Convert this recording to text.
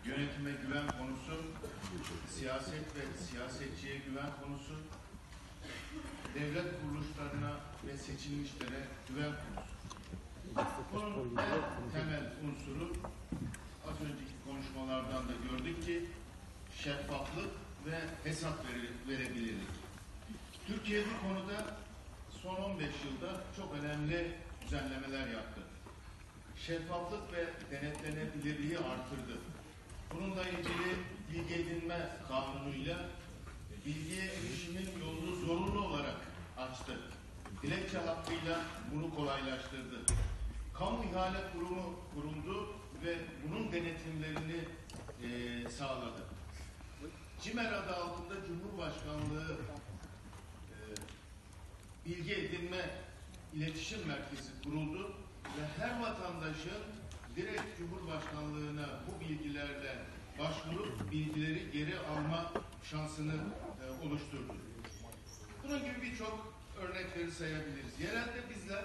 yönetime güven konusu, siyaset ve siyasetçiye güven konusu, devlet kuruluşlarına ve seçilmişlere güven konusu. Bunun en temel unsuru, az önceki konuşmalardan da gördük ki, şeffaflık ve hesap verebilirlik. Türkiye bu konuda son 15 yılda çok önemli düzenlemeler yaptı. Şeffaflık ve denetlenebilirliği artırdı. Bununla ilgili bilgi edinme kanunuyla bilgiye erişimin yolunu zorunlu olarak açtı. Dilekçe hakkıyla bunu kolaylaştırdı. Kamu ihale kurumu kuruldu ve bunun denetimlerini sağladı. CİMER adı altında Cumhurbaşkanlığı bilgi edinme iletişim merkezi kuruldu ve her vatandaşın direkt Cumhurbaşkanlığına bu bilgilerle başvurup bilgileri geri alma şansını oluşturdu. Bunun gibi birçok örnekleri sayabiliriz. Yerelde bizler